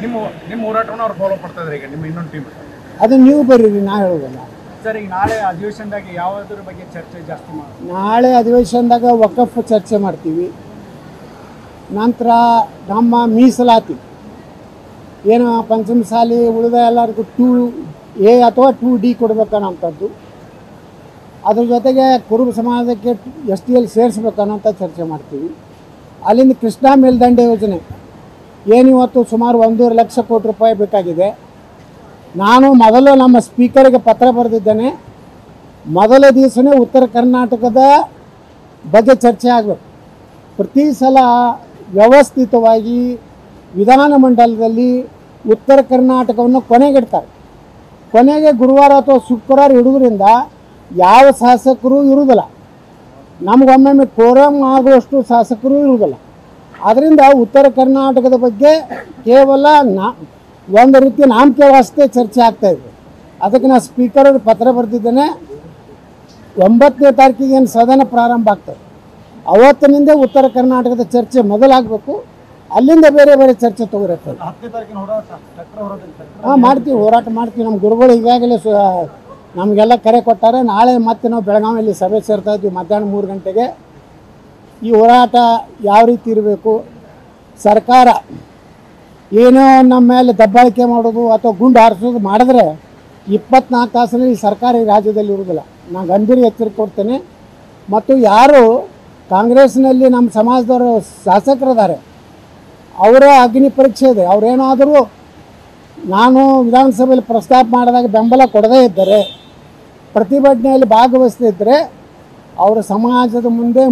ನಿಮ್ಮ ಹೋರಾಟವನ್ನು ಅವ್ರು ಫಾಲೋ ಮಾಡ್ತಾ ಇದ್ದಾರೆ ಈಗ ನಿಮ್ಮ ಇನ್ನೊಂದು ಟೀಮ್ ಅದು ನೀವು ಬರ್ರಿ ನಾ ಹೇಳೋದಲ್ಲ ಸರ್. ಈಗ ನಾಳೆ ಅಧಿವೇಶನದಾಗ ಯಾವುದ್ರ ಬಗ್ಗೆ ಚರ್ಚೆ ಜಾಸ್ತಿ ಮಾಡಿ? ನಾಳೆ ಅಧಿವೇಶನದಾಗ ವಕಫ್ ಚರ್ಚೆ ಮಾಡ್ತೀವಿ. ನಂತರ ನಮ್ಮ ಮೀಸಲಾತಿ ಏನು ಪಂಚಮಸಾಲಿ ಉಳಿದ ಎಲ್ಲರಿಗೂ 2A ಅಥವಾ 2D ಕೊಡಬೇಕನ್ನೋಂಥದ್ದು, ಅದ್ರ ಜೊತೆಗೆ ಕುರುಬ ಸಮಾಜಕ್ಕೆ STL ಸೇರಿಸ್ಬೇಕನ್ನೋಂಥ ಚರ್ಚೆ ಮಾಡ್ತೀವಿ. ಅಲ್ಲಿಂದ ಕೃಷ್ಣಾ ಮೇಲ್ದಂಡೆ ಯೋಜನೆ ಏನಿವತ್ತು ಸುಮಾರು 1.5 ಲಕ್ಷ ಕೋಟಿ ರೂಪಾಯಿ ಬೇಕಾಗಿದೆ. ನಾನು ಮೊದಲು ನಮ್ಮ ಸ್ಪೀಕರ್ಗೆ ಪತ್ರ ಬರೆದಿದ್ದೇನೆ. ಮೊದಲ ದಿವಸನೇ ಉತ್ತರ ಕರ್ನಾಟಕದ ಬಗ್ಗೆ ಚರ್ಚೆ ಆಗಬೇಕು. ಪ್ರತಿ ಸಲ ವ್ಯವಸ್ಥಿತವಾಗಿ ವಿಧಾನಮಂಡಲದಲ್ಲಿ ಉತ್ತರ ಕರ್ನಾಟಕವನ್ನು ಕೊನೆಗಿಡ್ತಾರೆ. ಕೊನೆಗೆ ಗುರುವಾರ ಅಥವಾ ಶುಕ್ರವಾರ ಇಡೋದ್ರಿಂದ ಯಾವ ಶಾಸಕರು ಇರುವುದಿಲ್ಲ. ನಮಗೊಮ್ಮೊಮ್ಮೆ ಕೋರಮ್ ಆಗುವಷ್ಟು ಶಾಸಕರು ಇರುವುದಿಲ್ಲ. ಆದ್ದರಿಂದ ಉತ್ತರ ಕರ್ನಾಟಕದ ಬಗ್ಗೆ ಕೇವಲ ಒಂದು ರೀತಿ ನಾಮಕೆ ಚರ್ಚೆ ಆಗ್ತಾಯಿದೆ. ಅದಕ್ಕೆ ನಾನು ಸ್ಪೀಕರ್ ಪತ್ರ ಬರೆದಿದ್ದೇನೆ. 9ನೇ ತಾರೀಕಿಗೆ ಏನು ಸದನ ಪ್ರಾರಂಭ ಆಗ್ತದೆ ಅವತ್ತಿನಿಂದ ಉತ್ತರ ಕರ್ನಾಟಕದ ಚರ್ಚೆ ಮೊದಲಾಗಬೇಕು. ಅಲ್ಲಿಂದ ಬೇರೆ ಬೇರೆ ಚರ್ಚೆ ತಗೋರಿರ್ತದೆ. 10ನೇ ತಾರೀಕಿನ ಹಾಂ ಮಾಡ್ತೀವಿ, ಹೋರಾಟ ಮಾಡ್ತೀವಿ. ನಮ್ಮ ಗುರುಗಳು ಈಗಾಗಲೇ ನಮಗೆಲ್ಲ ಕರೆ ಕೊಟ್ಟಾರೆ. ನಾಳೆ ಮತ್ತೆ ನಾವು ಬೆಳಗಾವಿಯಲ್ಲಿ ಸಭೆ ಸೇರ್ತಾ ಇದ್ವಿ ಮಧ್ಯಾಹ್ನ 3 ಗಂಟೆಗೆ. ಈ ಹೋರಾಟ ಯಾವ ರೀತಿ ಇರಬೇಕು, ಸರ್ಕಾರ ಏನೋ ನಮ್ಮ ಮೇಲೆ ದಬ್ಬಾಳಿಕೆ ಮಾಡೋದು ಅಥವಾ ಗುಂಡು ಹಾರಿಸೋದು ಮಾಡಿದ್ರೆ 24 ತಾಸಿನಲ್ಲಿ ಈ ಸರ್ಕಾರ ಈ ರಾಜ್ಯದಲ್ಲಿ ಇರುವುದಿಲ್ಲ. ನಾನು ಗಂಭೀರ ಎಚ್ಚರಿಕೆ ಕೊಡ್ತೇನೆ. ಮತ್ತು ಯಾರು ಕಾಂಗ್ರೆಸ್ನಲ್ಲಿ ನಮ್ಮ ಸಮಾಜದವರು ಶಾಸಕರಿದ್ದಾರೆ ಅವರ ಅಗ್ನಿ ಪರೀಕ್ಷೆ ಇದೆ. ಅವರೇನಾದರೂ ನಾನು ವಿಧಾನಸಭೆಯಲ್ಲಿ ಪ್ರಸ್ತಾಪ ಮಾಡಿದಾಗ ಬೆಂಬಲ ಕೊಡದೇ ಇದ್ದರೆ, ಪ್ರತಿಭಟನೆಯಲ್ಲಿ ಭಾಗವಹಿಸ್ತಿದ್ದರೆ ಅವರ ಸಮಾಜದ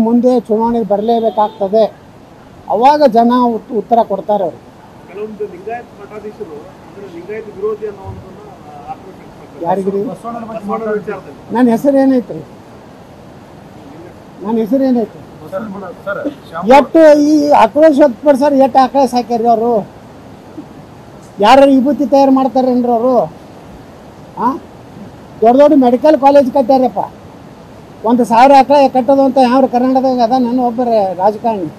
ಮುಂದೆ ಚುನಾವಣೆಗೆ ಬರಲೇಬೇಕಾಗ್ತದೆ. ಅವಾಗ ಜನ ಉತ್ತರ ಕೊಡ್ತಾರೆ. ಅವರು ಕೆಲವೊಂದು ಲಿಂಗಾಯತ್ ಮಠಾಧೀಶರು ಲಿಂಗಾಯತ್ ವಿರೋಧಿ ಅನ್ನೋದನ್ನ ಯಾರಿಗಿರಿ ನನ್ನ ಹೆಸರು ಏನೈತ್ರಿ? ನನ್ನ ಹೆಸರು ಏನೈತಿ? ಎಷ್ಟು ಈ ಆಕ್ರೋಶ ವ್ಯಕ್ತಪಡಿಸ್ಯಾರ, ಎಷ್ಟು ಆಕ್ರೋಶ ಹಾಕ್ಯಾರಿ ಅವರು? ಯಾರು ವಿಭೂತಿ ತಯಾರು ಮಾಡ್ತಾರೇನ್ರಿ ಅವರು? ಹಾಂ, ದೊಡ್ಡ ದೊಡ್ಡ ಮೆಡಿಕಲ್ ಕಾಲೇಜ್ ಕಟ್ಟ್ಯಾರಪ್ಪ. 1,000 ಎಕರೆ ಕಟ್ಟೋದು ಅಂತ ಯಾವ ಕರ್ನಾಟಕದಾಗ ಅದ? ನನ್ನ ಒಬ್ಬರೇ ರಾಜಕಾರಣಿ